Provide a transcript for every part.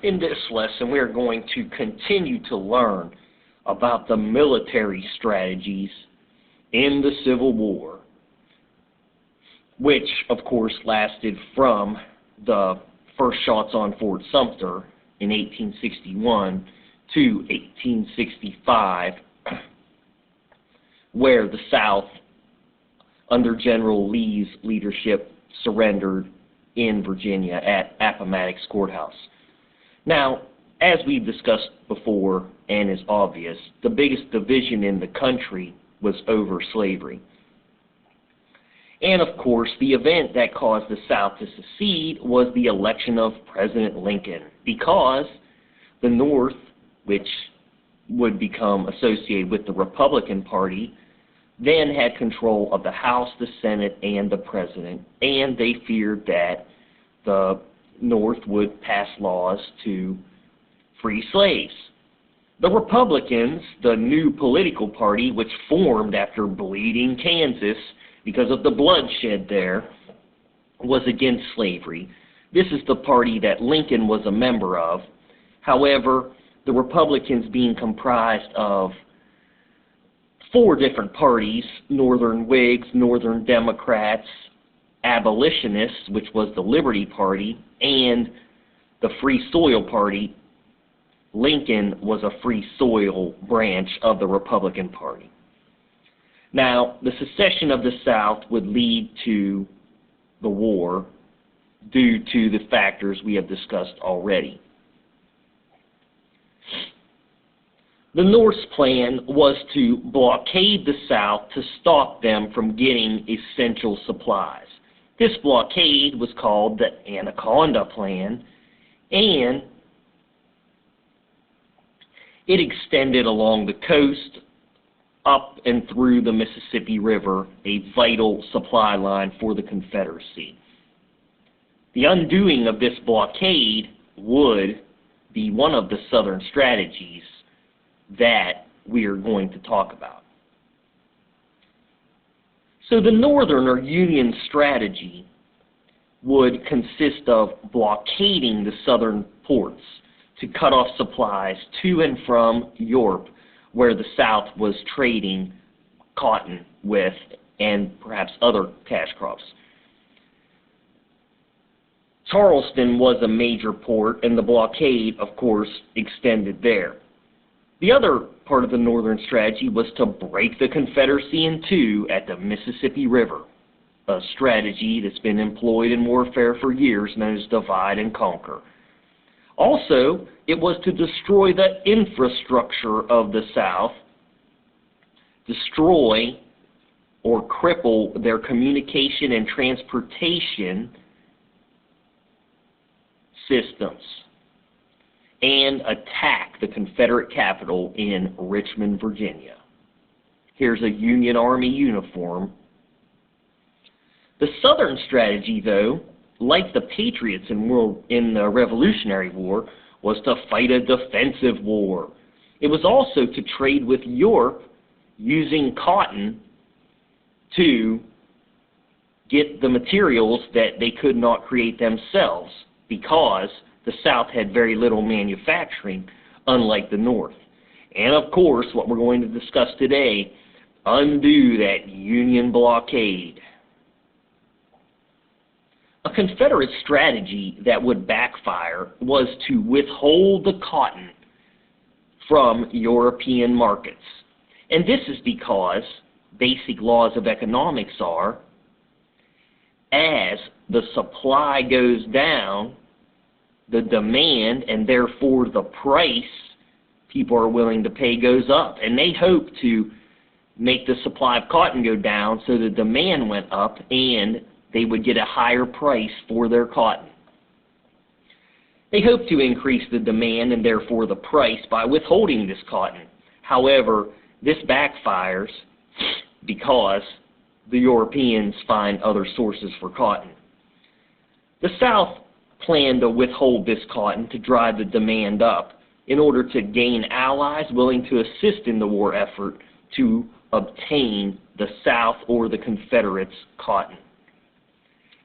In this lesson, we are going to continue to learn about the military strategies in the Civil War, which, of course, lasted from the first shots on Fort Sumter in 1861 to 1865, where the South, under General Lee's leadership, surrendered in Virginia at Appomattox Courthouse. Now, as we've discussed before and is obvious, the biggest division in the country was over slavery. And of course, the event that caused the South to secede was the election of President Lincoln, because the North, which would become associated with the Republican Party, then had control of the House, the Senate, and the President, and they feared that the North would pass laws to free slaves. The Republicans, the new political party which formed after bleeding Kansas because of the bloodshed there, was against slavery. This is the party that Lincoln was a member of. However, the Republicans being comprised of four different parties: Northern Whigs, Northern Democrats, Abolitionists, which was the Liberty Party, and the Free Soil Party. Lincoln was a Free Soil branch of the Republican Party. Now, the secession of the South would lead to the war due to the factors we have discussed already. The North's plan was to blockade the South to stop them from getting essential supplies. This blockade was called the Anaconda Plan, and it extended along the coast up and through the Mississippi River, a vital supply line for the Confederacy. The undoing of this blockade would be one of the Southern strategies that we are going to talk about. So the Northern or Union strategy would consist of blockading the Southern ports to cut off supplies to and from Europe, where the South was trading cotton with and perhaps other cash crops. Charleston was a major port, and the blockade, of course, extended there. The other part of the Northern strategy was to break the Confederacy in two at the Mississippi River, a strategy that's been employed in warfare for years, known as divide and conquer. Also, it was to destroy the infrastructure of the South, destroy or cripple their communication and transportation systems, and attack the Confederate capital in Richmond, Virginia. Here's a Union Army uniform. The Southern strategy, though, like the Patriots in the Revolutionary War, was to fight a defensive war. It was also to trade with Europe using cotton to get the materials that they could not create themselves, because the South had very little manufacturing, unlike the North. And of course, what we're going to discuss today, undo that Union blockade. A Confederate strategy that would backfire was to withhold the cotton from European markets. And this is because basic laws of economics are, as the supply goes down, the demand, and therefore the price people are willing to pay, goes up. And they hope to make the supply of cotton go down so the demand went up and they would get a higher price for their cotton. They hope to increase the demand and therefore the price by withholding this cotton. However, this backfires because the Europeans find other sources for cotton. The South planned to withhold this cotton to drive the demand up in order to gain allies willing to assist in the war effort to obtain the South or the Confederates' cotton.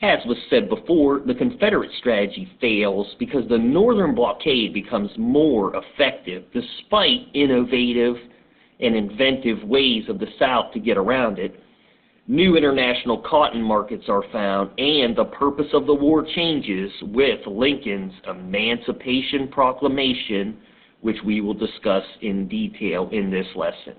As was said before, the Confederate strategy fails because the northern blockade becomes more effective despite innovative and inventive ways of the South to get around it. New international cotton markets are found, and the purpose of the war changes with Lincoln's Emancipation Proclamation, which we will discuss in detail in this lesson.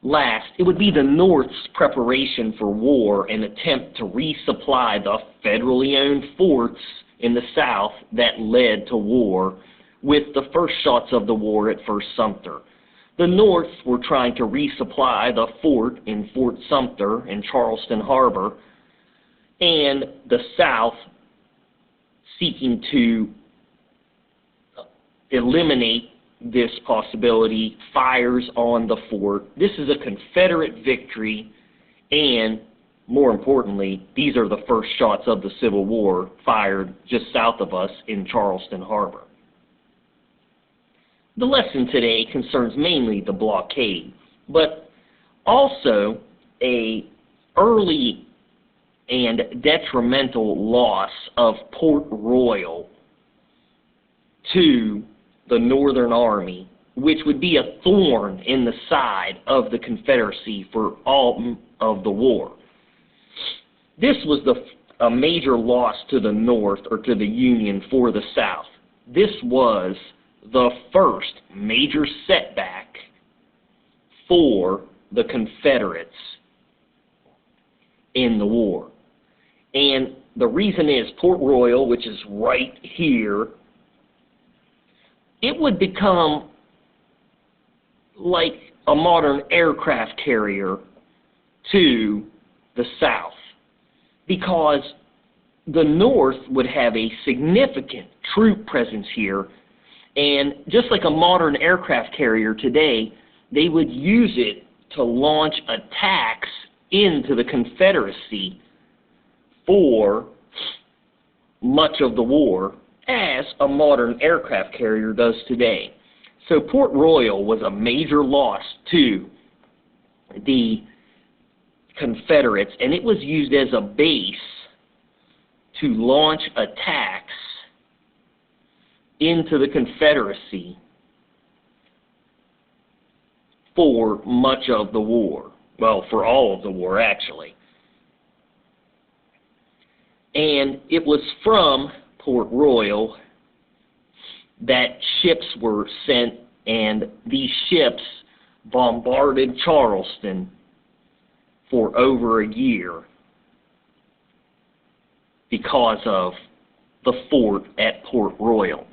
Last, it would be the North's preparation for war and attempt to resupply the federally owned forts in the South that led to war, with the first shots of the war at Fort Sumter. The North were trying to resupply the fort in Fort Sumter in Charleston Harbor, and the South seeking to eliminate this possibility, fires on the fort. This is a Confederate victory, and more importantly, these are the first shots of the Civil War fired just south of us in Charleston Harbor. The lesson today concerns mainly the blockade, but also an early and detrimental loss of Port Royal to the Northern Army, which would be a thorn in the side of the Confederacy for all of the war. This was a major loss to the North, or to the Union, for the South. This was the first major setback for the Confederates in the war. And the reason is Port Royal, which is right here, it would become like a modern aircraft carrier to the South, because the North would have a significant troop presence here, and just like a modern aircraft carrier today, they would use it to launch attacks into the Confederacy for much of the war, as a modern aircraft carrier does today. So Port Royal was a major loss to the Confederates, and it was used as a base to launch attacks into the Confederacy for much of the war. Well, for all of the war, actually. And it was from Port Royal that ships were sent, and these ships bombarded Charleston for over a year because of the fort at Port Royal.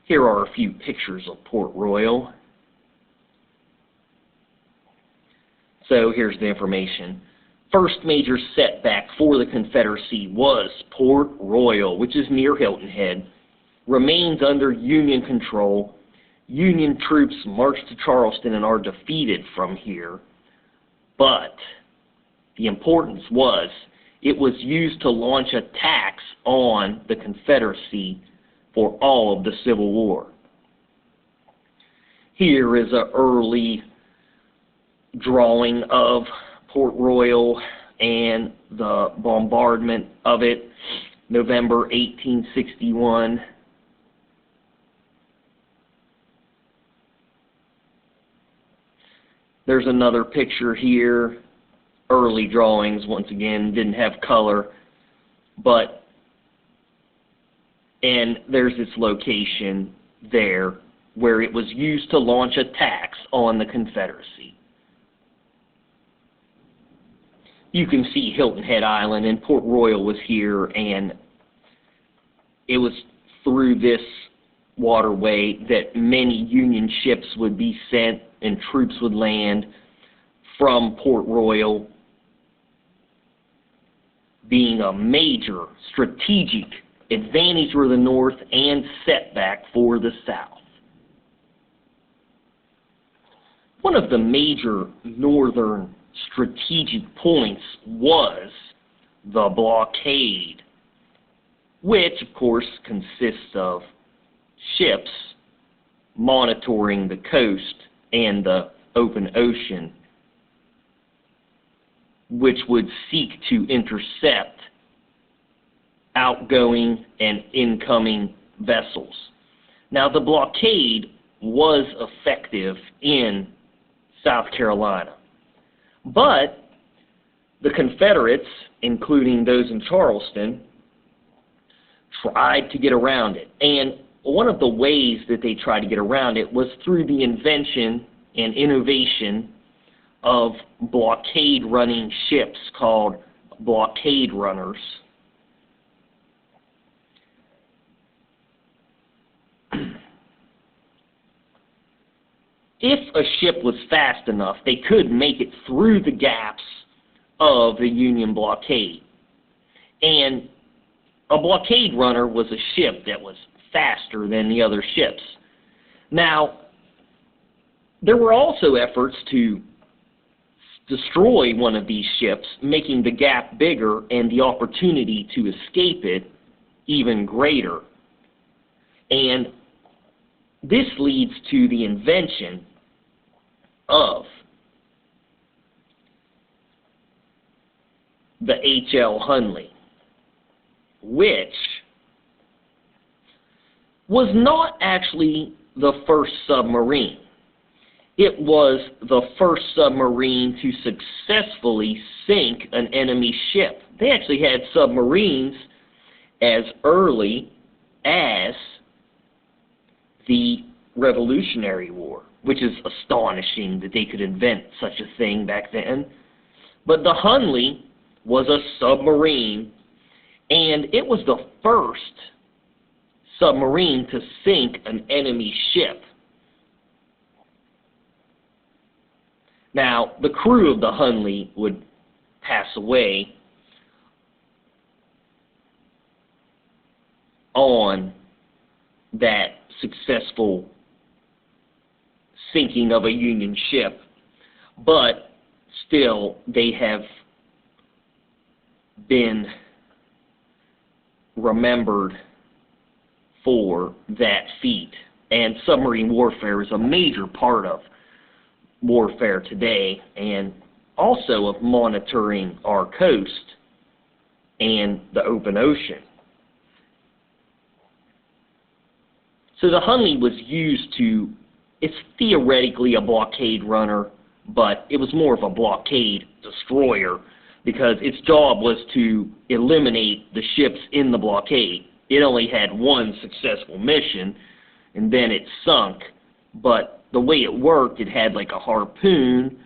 Here are a few pictures of Port Royal. So here's the information. First major setback for the Confederacy was Port Royal, which is near Hilton Head, remains under Union control. Union troops march to Charleston and are defeated from here. But the importance was it was used to launch attacks on the Confederacy for all of the Civil War. Here is an early drawing of Port Royal and the bombardment of it, November 1861. There's another picture here, early drawings, once again, didn't have color, and there's its location there, where it was used to launch attacks on the Confederacy. You can see Hilton Head Island, and Port Royal was here, and it was through this waterway that many Union ships would be sent and troops would land from Port Royal, being a major strategic advantage for the North and setback for the South. One of the major northern strategic points was the blockade, which of course consists of ships monitoring the coast and the open ocean. which would seek to intercept outgoing and incoming vessels. Now, the blockade was effective in South Carolina, but the Confederates, including those in Charleston, tried to get around it. And one of the ways that they tried to get around it was through the invention and innovation of blockade-running ships called blockade runners. If a ship was fast enough, they could make it through the gaps of the Union blockade. And a blockade runner was a ship that was faster than the other ships. Now, there were also efforts to destroy one of these ships, making the gap bigger and the opportunity to escape it even greater. And this leads to the invention of the H.L. Hunley, which was not actually the first submarine. It was the first submarine to successfully sink an enemy ship. They actually had submarines as early as the Revolutionary War, which is astonishing that they could invent such a thing back then. But the Hunley was a submarine, and it was the first submarine to sink an enemy ship. Now, the crew of the Hunley would pass away on that successful sinking of a Union ship, but still they have been remembered for that feat. And submarine warfare is a major part of warfare today, and also of monitoring our coast and the open ocean. So the Hunley was used to, it's theoretically a blockade runner, but it was more of a blockade destroyer because its job was to eliminate the ships in the blockade. It only had one successful mission, and then it sunk. But the way it worked, it had like a harpoon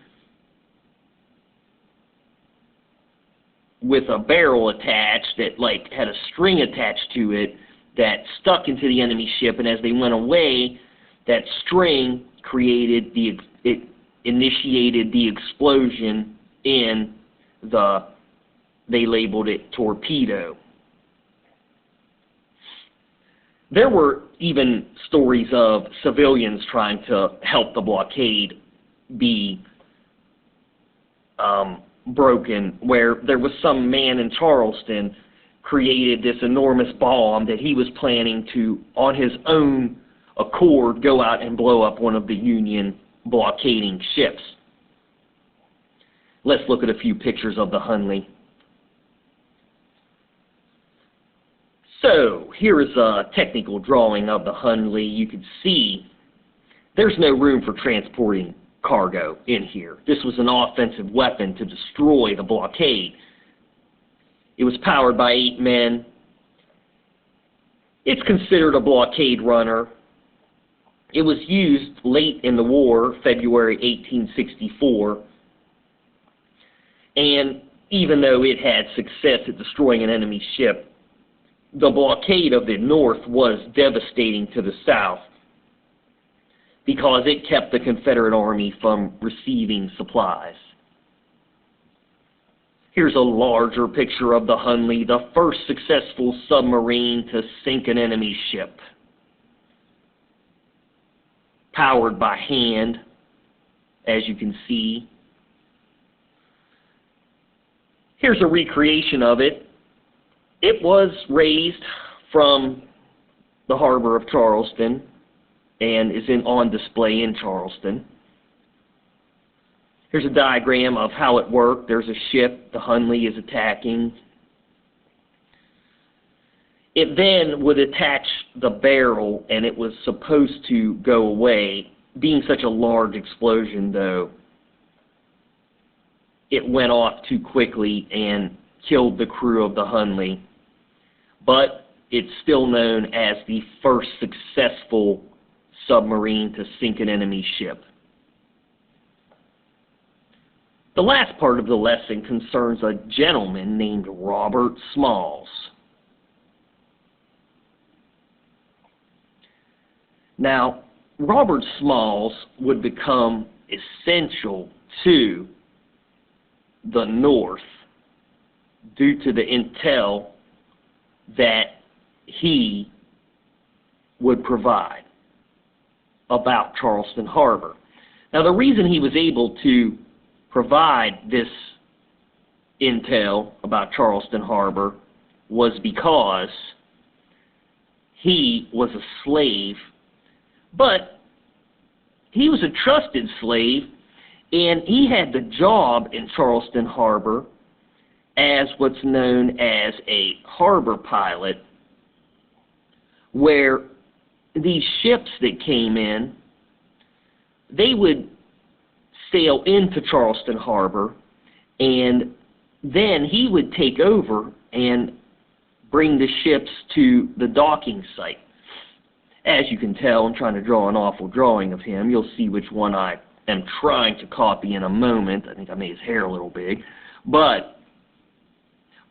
with a barrel attached that like had a string attached to it that stuck into the enemy ship, and as they went away, that string initiated the explosion in they labeled it torpedo. There were even stories of civilians trying to help the blockade be broken, where there was some man in Charleston created this enormous bomb that he was planning to, on his own accord, go out and blow up one of the Union blockading ships. Let's look at a few pictures of the Hunley. So, here is a technical drawing of the Hunley. You can see there's no room for transporting cargo in here. This was an offensive weapon to destroy the blockade. It was powered by 8 men. It's considered a blockade runner. It was used late in the war, February 1864. And even though it had success at destroying an enemy ship, the blockade of the North was devastating to the South because it kept the Confederate Army from receiving supplies. Here's a larger picture of the Hunley, the first successful submarine to sink an enemy ship. Powered by hand, as you can see. Here's a recreation of it. It was raised from the harbor of Charleston and is on display in Charleston. Here's a diagram of how it worked. There's a ship the Hunley is attacking. It then would attach the barrel, and it was supposed to go away. Being such a large explosion, though, it went off too quickly and killed the crew of the Hunley. But it's still known as the first successful submarine to sink an enemy ship. The last part of the lesson concerns a gentleman named Robert Smalls. Now, Robert Smalls would become essential to the North due to the intel that he would provide about Charleston Harbor. Now, the reason he was able to provide this intel about Charleston Harbor was because he was a slave, but he was a trusted slave, and he had the job in Charleston Harbor as what's known as a harbor pilot, where these ships that came in, they would sail into Charleston Harbor, and then he would take over and bring the ships to the docking site. As you can tell, I'm trying to draw an awful drawing of him. You'll see which one I am trying to copy in a moment. I think I made his hair a little big. But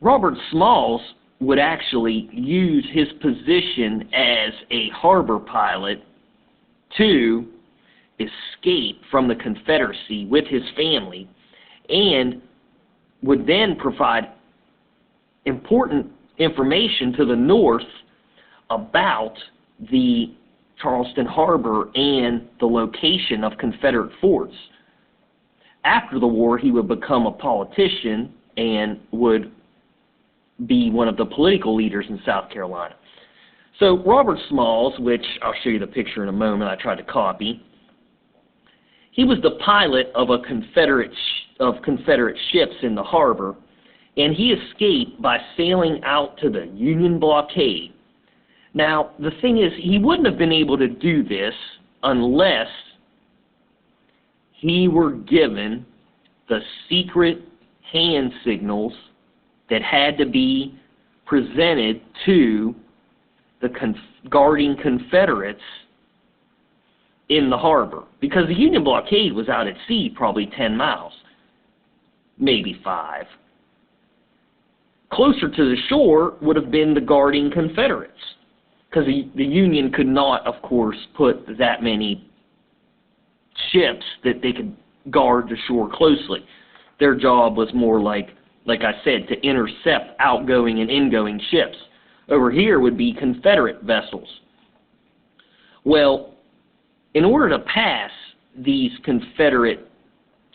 Robert Smalls would actually use his position as a harbor pilot to escape from the Confederacy with his family, and would then provide important information to the North about the Charleston Harbor and the location of Confederate forts. After the war, he would become a politician and would be one of the political leaders in South Carolina. So Robert Smalls, which I'll show you the picture in a moment, I tried to copy, he was the pilot of a Confederate ships in the harbor, and he escaped by sailing out to the Union blockade. Now, the thing is, he wouldn't have been able to do this unless he were given the secret hand signals that had to be presented to the guarding Confederates in the harbor. Because the Union blockade was out at sea probably 10 miles, maybe 5. Closer to the shore would have been the guarding Confederates, because the Union could not, of course, put that many ships that they could guard the shore closely. Their job was more like I said, to intercept outgoing and ingoing ships. Over here would be Confederate vessels. Well, in order to pass these Confederate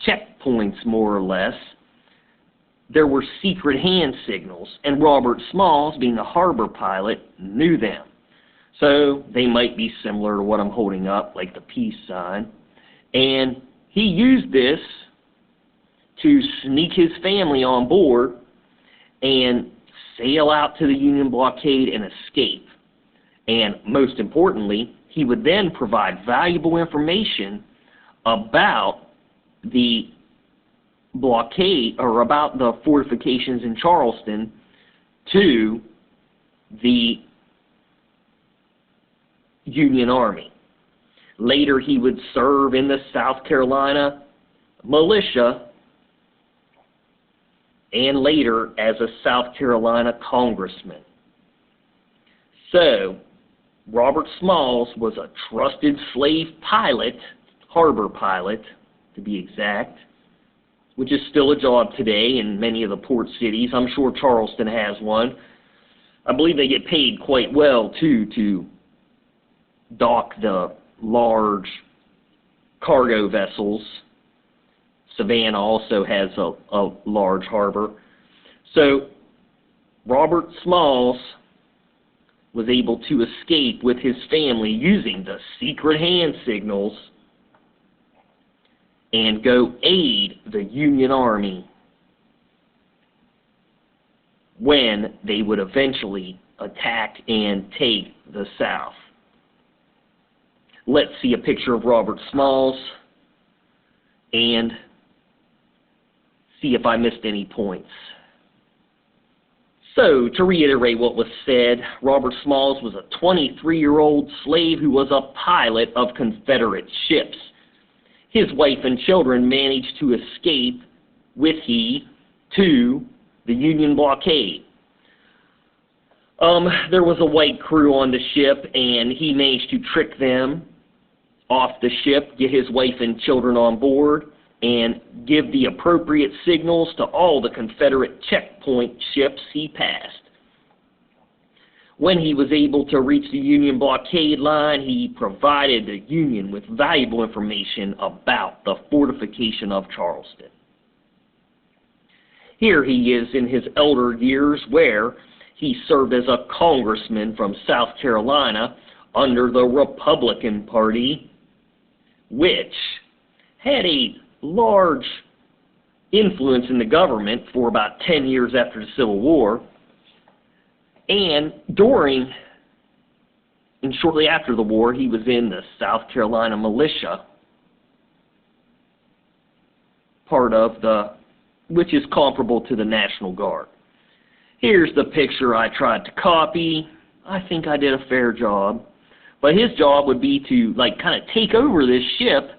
checkpoints, more or less, there were secret hand signals, and Robert Smalls, being a harbor pilot, knew them. So they might be similar to what I'm holding up, like the peace sign. And he used this to sneak his family on board and sail out to the Union blockade and escape. And most importantly, he would then provide valuable information about the blockade, or about the fortifications in Charleston, to the Union Army. Later, he would serve in the South Carolina militia, and later as a South Carolina congressman. So, Robert Smalls was a trusted slave pilot, harbor pilot to be exact, which is still a job today in many of the port cities. I'm sure Charleston has one. I believe they get paid quite well, too, to dock the large cargo vessels. Savannah also has a large harbor. So Robert Smalls was able to escape with his family using the secret hand signals and go aid the Union Army when they would eventually attack and take the South. Let's see a picture of Robert Smalls and see if I missed any points. So, to reiterate what was said, Robert Smalls was a 23-year-old slave who was a pilot of Confederate ships. His wife and children managed to escape with he to the Union blockade. There was a white crew on the ship, and he managed to trick them off the ship, get his wife and children on board, and give the appropriate signals to all the Confederate checkpoint ships he passed. When he was able to reach the Union blockade line, he provided the Union with valuable information about the fortification of Charleston. Here he is in his elder years, where he served as a congressman from South Carolina under the Republican Party, which had a large influence in the government for about 10 years after the Civil War. And during and shortly after the war, he was in the South Carolina militia, part of which is comparable to the National Guard. Here's the picture I tried to copy. I think I did a fair job. But his job would be to kind of take over this ship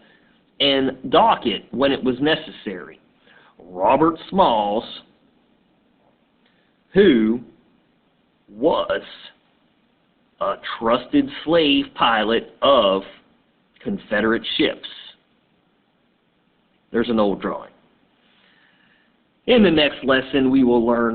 and dock it when it was necessary. Robert Smalls, who was a trusted slave pilot of Confederate ships. There's an old drawing. In the next lesson, we will learn